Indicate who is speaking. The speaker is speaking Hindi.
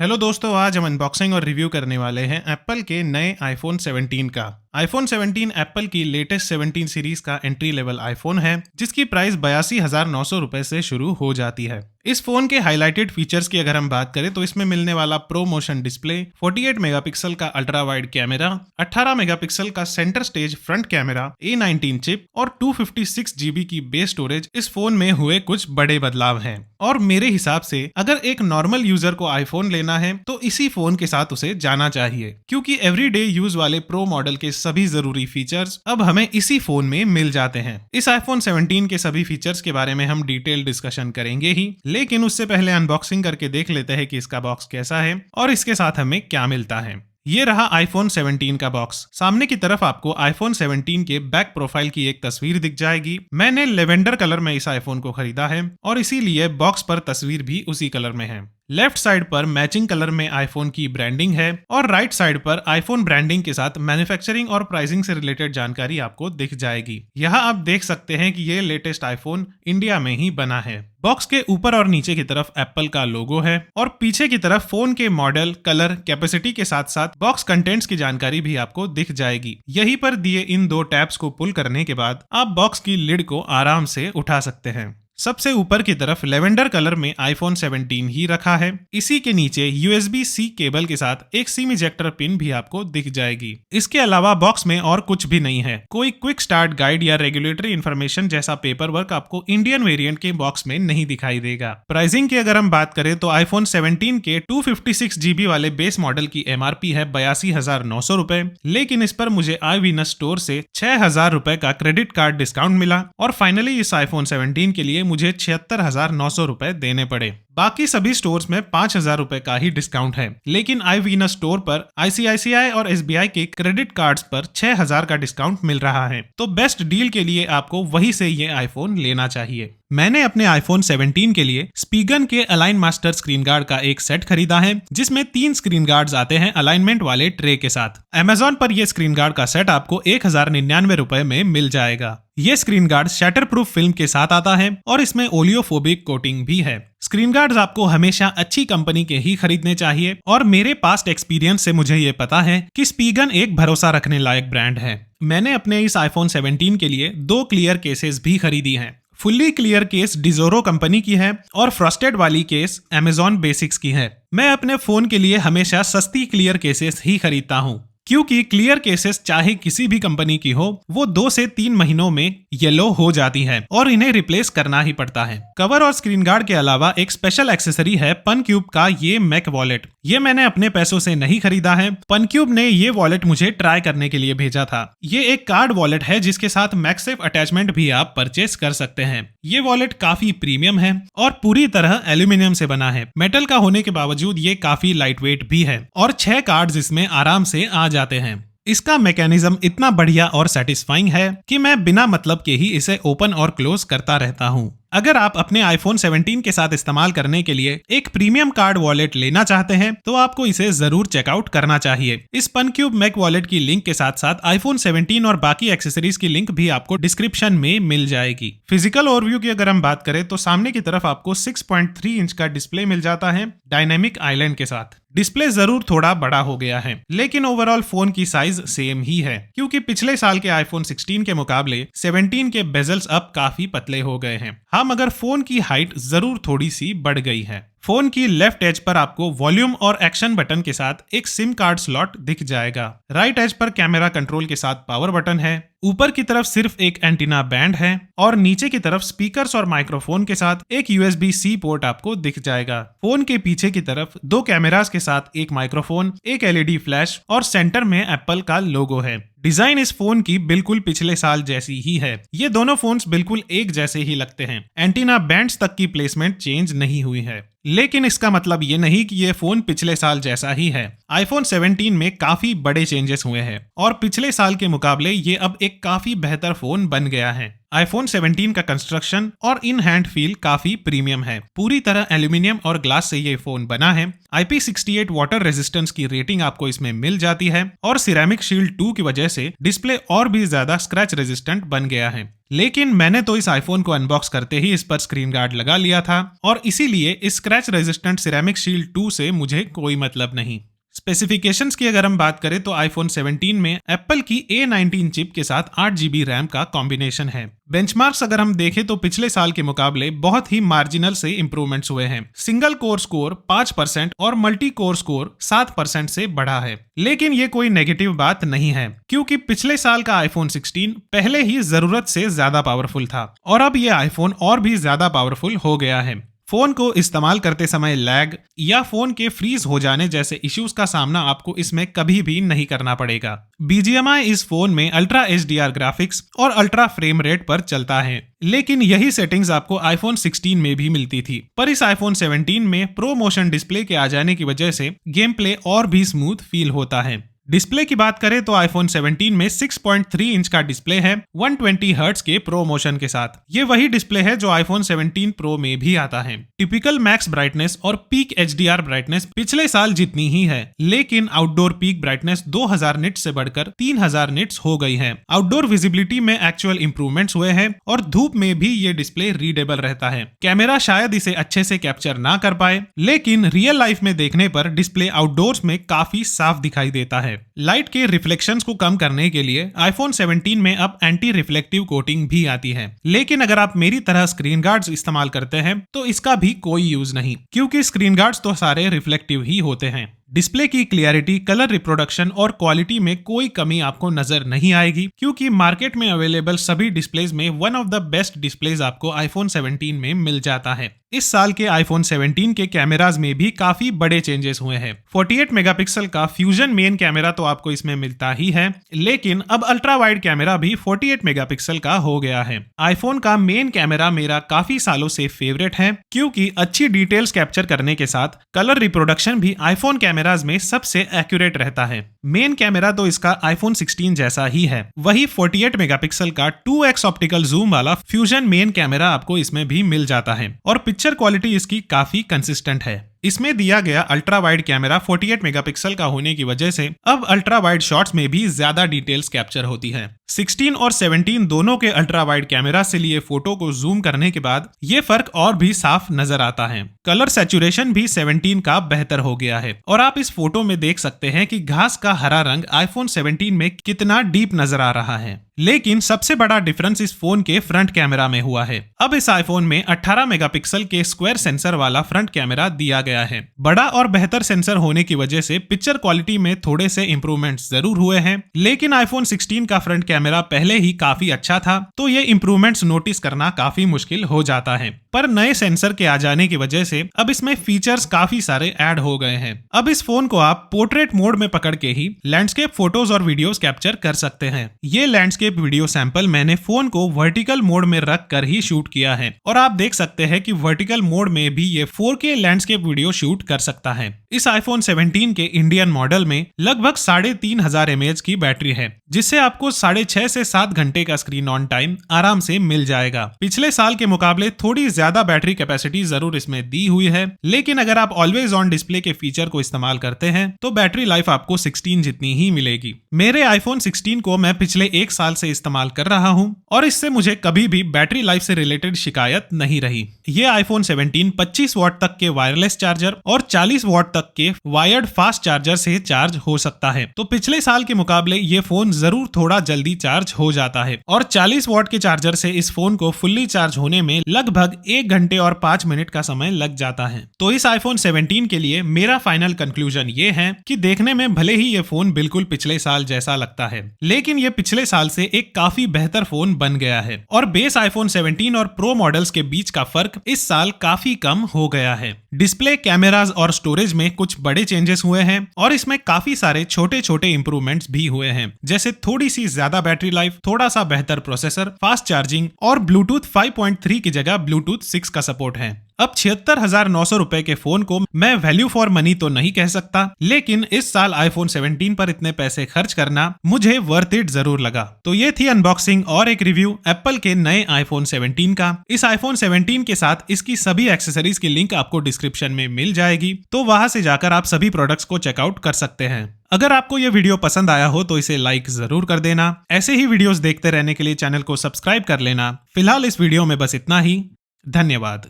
Speaker 1: हेलो दोस्तों, आज हम अनबॉक्सिंग और रिव्यू करने वाले हैं एप्पल के नए आईफोन 17 का। आईफोन 17 एप्पल की लेटेस्ट 17 सीरीज का एंट्री लेवल आईफोन है, जिसकी प्राइस 82,900 रुपए से शुरू हो जाती है। इस फोन के हाईलाइटेड फीचर्स की अगर हम बात करें तो इसमें मिलने वाला प्रो मोशन डिस्प्ले, 48 मेगापिक्सल का अल्ट्रा वाइड कैमरा, 18 मेगापिक्सल का centre stage front camera, A19 chip और 256 GB की बेस स्टोरेज इस फोन में हुए कुछ बड़े बदलाव हैं। और मेरे हिसाब से अगर एक नॉर्मल यूजर को आईफोन लेना है तो इसी फोन के साथ उसे जाना चाहिए, क्योंकि एवरीडे यूज वाले प्रो मॉडल के सभी जरूरी फीचर्स अब हमें इसी फोन में मिल जाते हैं। इस आईफोन 17 के सभी फीचर्स के बारे में हम डिटेल डिस्कशन करेंगे ही, लेकिन उससे पहले अनबॉक्सिंग करके देख लेते हैं कि इसका बॉक्स कैसा है और इसके साथ हमें क्या मिलता है। ये रहा आईफोन 17 का बॉक्स। सामने की तरफ आपको आईफोन 17 के बैक प्रोफाइल की एक तस्वीर दिख जाएगी। मैंने लेवेंडर कलर में इस आईफोन को खरीदा है और इसीलिए बॉक्स पर तस्वीर भी उसी कलर में है। लेफ्ट साइड पर मैचिंग कलर में आईफोन की ब्रांडिंग है और राइट साइड पर आईफोन ब्रांडिंग के साथ मैन्युफैक्चरिंग और प्राइसिंग से रिलेटेड जानकारी आपको दिख जाएगी। यहाँ आप देख सकते हैं कि ये लेटेस्ट आईफोन इंडिया में ही बना है। बॉक्स के ऊपर और नीचे की तरफ एप्पल का लोगो है और पीछे की तरफ फोन के मॉडल, कलर, कैपेसिटी के साथ साथ बॉक्स कंटेंट्स की जानकारी भी आपको दिख जाएगी। यहीं पर दिए इन दो टैब्स को पुल करने के बाद आप बॉक्स की लिड को आराम से उठा सकते हैं। सबसे ऊपर की तरफ लेवेंडर कलर में आईफोन 17 ही रखा है। इसी के नीचे USB-C केबल के साथ एक सिम इजेक्टर पिन भी आपको दिख जाएगी। इसके अलावा बॉक्स में और कुछ भी नहीं है। कोई क्विक स्टार्ट गाइड या रेगुलेटरी इन्फॉर्मेशन जैसा पेपर वर्क आपको इंडियन वेरिएंट के बॉक्स में नहीं दिखाई देगा। प्राइसिंग की अगर हम बात करें तो आईफोन 17 के 256 GB वाले बेस मॉडल की MRP है 82,900 रुपए, लेकिन इस पर मुझे iWinner स्टोर से 6,000 रुपए का क्रेडिट कार्ड डिस्काउंट मिला और फाइनली इस आईफोन 17 के लिए मुझे 76,900 रुपए देने पड़े। बाकी सभी स्टोर्स में 5,000 रुपए का ही डिस्काउंट है, लेकिन iWinner स्टोर पर ICICI और SBI के क्रेडिट कार्ड्स पर 6,000 का डिस्काउंट मिल रहा है। तो बेस्ट डील के लिए आपको वहीं से ये आईफोन लेना चाहिए। मैंने अपने आईफोन 17 के लिए स्पीगन के अलाइन मास्टर स्क्रीन गार्ड का एक सेट खरीदा है, जिसमें 3 स्क्रीन गार्ड्स आते हैं अलाइनमेंट वाले ट्रे के साथ। Amazon पर यह स्क्रीन गार्ड का सेट आपको 1,099 रुपए में मिल जाएगा। ये screen guard shatter proof film के साथ आता है और इसमें ओलियोफोबिक कोटिंग भी है। स्क्रीन गार्ड्स आपको हमेशा अच्छी कंपनी के ही खरीदने चाहिए और मेरे पास्ट एक्सपीरियंस से मुझे ये पता है कि स्पीगन एक भरोसा रखने लायक ब्रांड है। मैंने अपने इस आईफोन 17 के लिए 2 क्लियर केसेस भी खरीदी हैं। फुल्ली क्लियर केस डिजोरो कंपनी की है और फ्रॉस्टेड वाली केस Amazon बेसिक्स की है। मैं अपने फोन के लिए हमेशा सस्ती क्लियर केसेस ही खरीदता हूँ, क्योंकि क्लियर केसेस चाहे किसी भी कंपनी की हो, वो 2 से 3 महीनों में येलो हो जाती है और इन्हें रिप्लेस करना ही पड़ता है। कवर और स्क्रीन गार्ड के अलावा एक स्पेशल एक्सेसरी है पनक्यूब का ये मैक वॉलेट। ये मैंने अपने पैसों से नहीं खरीदा है। पनक्यूब ने ये वॉलेट मुझे ट्राई करने के लिए भेजा था। ये एक कार्ड वॉलेट है जिसके साथ मैगसेफ अटैचमेंट भी आप परचेस कर सकते हैं। ये वॉलेट काफी प्रीमियम है और पूरी तरह एल्यूमिनियम से बना है। मेटल का होने के बावजूद ये काफी लाइट वेट भी है और 6 कार्ड्स इसमें आराम से आ जाते हैं। इसका मैकेनिज्म इतना बढ़िया और सेटिस्फाइंग है कि मैं बिना मतलब के ही इसे ओपन और क्लोज करता रहता हूँ। अगर आप अपने आईफोन 17 के साथ इस्तेमाल करने के लिए एक प्रीमियम कार्ड वॉलेट लेना चाहते हैं तो आपको इसे जरूर चेकआउट करना चाहिए। इस पनक्यूब मैक वॉलेट की लिंक के साथ साथ आईफोन 17 और बाकी एक्सेसरीज की लिंक भी आपको डिस्क्रिप्शन में मिल जाएगी। फिजिकल ओवरव्यू की अगर हम बात करें तो सामने की तरफ आपको 6.3 इंच का डिस्प्ले मिल जाता है डायनेमिक आइलैंड के साथ। डिस्प्ले जरूर थोड़ा बड़ा हो गया है, लेकिन ओवरऑल फोन की साइज सेम ही है, क्योंकि पिछले साल के आईफोन 16 के मुकाबले 17 के बेजल्स अब काफी पतले हो गए हैं। मगर फोन की हाइट जरूर थोड़ी सी बढ़ गई है। फोन की लेफ्ट एज पर आपको वॉल्यूम और एक्शन बटन के साथ एक सिम कार्ड स्लॉट दिख जाएगा। राइट एज पर कैमरा कंट्रोल के साथ पावर बटन है। ऊपर की तरफ सिर्फ एक एंटीना बैंड है और नीचे की तरफ स्पीकर्स और माइक्रोफोन के साथ एक USB-C पोर्ट आपको दिख जाएगा। फोन के पीछे की तरफ 2 कैमरास के साथ एक माइक्रोफोन, एक LED फ्लैश और सेंटर में एप्पल का लोगो है। डिजाइन इस फोन की बिल्कुल पिछले साल जैसी ही है। ये दोनों फोन्स बिल्कुल एक जैसे ही लगते हैं। एंटीना बैंड्स तक की प्लेसमेंट चेंज नहीं हुई है, लेकिन इसका मतलब ये नहीं कि ये फोन पिछले साल जैसा ही है। आईफोन 17 में काफी बड़े चेंजेस हुए हैं और पिछले साल के मुकाबले ये अब एक काफी बेहतर फोन बन गया है। आईफोन 17 का कंस्ट्रक्शन और इन हैंड फील काफी प्रीमियम है। पूरी तरह एल्यूमिनियम और ग्लास से ये फोन बना है। IP68 वाटर रेजिस्टेंस की रेटिंग आपको इसमें मिल जाती है और सिरेमिक शील्ड 2 की वजह से डिस्प्ले और भी ज्यादा स्क्रैच रेजिस्टेंट बन गया है। लेकिन मैंने तो इस आईफोन को अनबॉक्स करते ही इस पर स्क्रीन गार्ड लगा लिया था और इसीलिए इस स्क्रैच रेजिस्टेंट सिरेमिक शील्ड 2 से मुझे कोई मतलब नहीं। स्पेसिफिकेशंस की अगर हम बात करें तो आईफोन 17 में एप्पल की A19 चिप के साथ 8GB रैम का कॉम्बिनेशन है। बेंचमार्क्स अगर हम देखें तो पिछले साल के मुकाबले बहुत ही मार्जिनल से इंप्रूवमेंट्स हुए हैं। सिंगल कोर स्कोर 5% और मल्टी कोर स्कोर 7% से बढ़ा है। लेकिन ये कोई नेगेटिव बात नहीं है, क्योंकि पिछले साल का आईफोन 16 पहले ही जरूरत से ज्यादा पावरफुल था और अब ये आईफोन और भी ज्यादा पावरफुल हो गया है। फोन को इस्तेमाल करते समय लैग या फोन के फ्रीज हो जाने जैसे इश्यूज का सामना आपको इसमें कभी भी नहीं करना पड़ेगा। BGMI इस फोन में अल्ट्रा HDR ग्राफिक्स और अल्ट्रा फ्रेम रेट पर चलता है, लेकिन यही सेटिंग्स आपको आईफोन 16 में भी मिलती थी। पर इस आईफोन 17 में प्रो मोशन डिस्प्ले के आ जाने की वजह से गेम प्ले और भी स्मूथ फील होता है। डिस्प्ले की बात करें तो आईफोन 17 में 6.3 इंच का डिस्प्ले है 120 हर्ट्ज के प्रो मोशन के साथ। ये वही डिस्प्ले है जो आईफोन 17 प्रो में भी आता है। टिपिकल मैक्स ब्राइटनेस और पीक HDR ब्राइटनेस पिछले साल जितनी ही है, लेकिन आउटडोर पीक ब्राइटनेस 2000 निट्स से बढ़कर 3000 निट्स हो गई है। आउटडोर विजिबिलिटी में एक्चुअल इंप्रूवमेंट्स हुए हैं और धूप में भी ये डिस्प्ले रीडेबल रहता है। कैमरा शायद इसे अच्छे से कैप्चर ना कर पाए, लेकिन रियल लाइफ में देखने पर डिस्प्ले आउटडोर्स में काफी साफ दिखाई देता है। लाइट के रिफ्लेक्शंस को कम करने के लिए आईफोन 17 में अब एंटी रिफ्लेक्टिव कोटिंग भी आती है, लेकिन अगर आप मेरी तरह स्क्रीन गार्ड्स इस्तेमाल करते हैं तो इसका भी कोई यूज नहीं, क्योंकि स्क्रीन गार्ड्स तो सारे रिफ्लेक्टिव ही होते हैं। डिस्प्ले की क्लियरिटी, कलर रिप्रोडक्शन और क्वालिटी में कोई कमी आपको नजर नहीं आएगी, क्योंकि मार्केट में अवेलेबल सभी डिस्प्लेज में one of the best displays आपको आईफोन 17 में मिल जाता है। इस साल के आईफोन 17 के कैमराज में भी काफी बड़े चेंजेस हुए हैं। 48 मेगापिक्सल का फ्यूजन मेन कैमरा तो आपको इसमें मिलता ही है, लेकिन अब अल्ट्रा वाइड कैमरा भी 48 मेगापिक्सल का हो गया है। आईफोन का मेन कैमरा मेरा काफी सालों से फेवरेट है, क्योंकि अच्छी डिटेल्स कैप्चर करने के साथ कलर रिप्रोडक्शन भी आईफोन कैमराज में सबसे एक्यूरेट रहता है। मेन कैमरा तो इसका आईफोन 16 जैसा ही है। वही 48 मेगापिक्सल का 2x ऑप्टिकल जूम वाला फ्यूजन मेन कैमरा आपको इसमें भी मिल जाता है और पिक्चर क्वालिटी इसकी काफी कंसिस्टेंट है। इसमें दिया गया अल्ट्रा वाइड कैमरा 48 मेगापिक्सल का होने की वजह से अब अल्ट्रा वाइड शॉट्स में भी ज्यादा डिटेल्स कैप्चर होती है। 16 और 17 दोनों के अल्ट्रा वाइड कैमरा से लिए फोटो को जूम करने के बाद ये फर्क और भी साफ नजर आता है। कलर सैचुरेशन भी 17 का बेहतर हो गया है और आप इस फोटो में देख सकते हैं कि घास का हरा रंग आईफोन 17 में कितना डीप नजर आ रहा है। लेकिन सबसे बड़ा डिफरेंस इस फोन के फ्रंट कैमरा में हुआ है। अब इस आईफोन में 18 मेगापिक्सल के स्क्वायर सेंसर वाला फ्रंट कैमरा दिया गया है। बड़ा और बेहतर सेंसर होने की वजह से पिक्चर क्वालिटी में थोड़े से इंप्रूवमेंट्स जरूर हुए हैं, लेकिन आईफोन 16 का फ्रंट कैमरा पहले ही काफी अच्छा था, तो ये इंप्रूवमेंट्स नोटिस करना काफी मुश्किल हो जाता है। पर नए सेंसर के आ जाने की वजह से अब इसमें फीचर्स काफी सारे ऐड हो गए हैं। अब इस फोन को आप पोर्ट्रेट मोड में पकड़ के ही लैंडस्केप फोटोज और वीडियोस कैप्चर कर सकते हैं। ये लैंडस्केप वीडियो सैंपल मैंने फोन को वर्टिकल मोड में रख कर ही शूट किया है और आप देख सकते हैं कि वर्टिकल मोड में भी ये 4K लैंडस्केप वीडियो शूट कर सकता है। इस आईफोन 17 के इंडियन मॉडल में लगभग 3500 mAh की बैटरी है, जिससे आपको 6.5 से 7 घंटे का स्क्रीन ऑन टाइम आराम से मिल जाएगा। पिछले साल के मुकाबले थोड़ी ज्यादा बैटरी कैपेसिटी जरूर इसमें दी हुई है, लेकिन अगर आप ऑलवेज ऑन डिस्प्ले के फीचर को इस्तेमाल करते हैं तो बैटरी लाइफ आपको 16 जितनी ही मिलेगी। मेरे आईफोन 16 को मैं पिछले 1 साल से इस्तेमाल कर रहा हूं और इससे मुझे कभी भी बैटरी लाइफ से रिलेटेड शिकायत नहीं रही। ये आईफोन 17 25 वॉट तक के वायरलेस चार्जर और 40 वॉट तक के वायर्ड फास्ट चार्जर से चार्ज हो सकता है, तो पिछले साल के मुकाबले ये फोन जरूर थोड़ा जल्दी चार्ज हो जाता है और 40 वॉट के चार्जर से इस फोन को फुल्ली चार्ज होने में लगभग 1 घंटे और 5 मिनट का समय लग जाता है। तो इस आईफोन 17 के लिए मेरा फाइनल कंक्लूजन ये है कि देखने में भले ही ये फोन बिल्कुल पिछले साल जैसा लगता है, लेकिन ये पिछले साल से एक काफी बेहतर फोन बन गया है और बेस आईफोन 17 और प्रो मॉडल्स के बीच का फर्क इस साल काफी कम हो गया है। डिस्प्ले, कैमरास और स्टोरेज में कुछ बड़े चेंजेस हुए हैं और इसमें काफी सारे छोटे छोटे इंप्रूवमेंट्स भी हुए हैं, जैसे थोड़ी सी ज्यादा बैटरी लाइफ, थोड़ा सा बेहतर प्रोसेसर, फास्ट चार्जिंग और ब्लूटूथ 5.3 की जगह ब्लूटूथ 6 का सपोर्ट है। अब 76,900 रुपए के फोन को मैं वैल्यू फॉर मनी तो नहीं कह सकता, लेकिन इस साल आईफोन 17 पर इतने पैसे खर्च करना मुझे वर्थ इट जरूर लगा। तो ये थी अनबॉक्सिंग और एक रिव्यू एप्पल के नए आईफोन 17 का। इस आईफोन 17 के साथ इसकी सभी एक्सेसरीज की लिंक आपको डिस्क्रिप्शन में मिल जाएगी, तो वहां से जाकर आप सभी प्रोडक्ट्स को चेकआउट कर सकते हैं। अगर आपको यह वीडियो पसंद आया हो तो इसे लाइक जरूर कर देना। ऐसे ही वीडियोस देखते रहने के लिए चैनल को सब्सक्राइब कर लेना। फिलहाल इस वीडियो में बस इतना ही। धन्यवाद।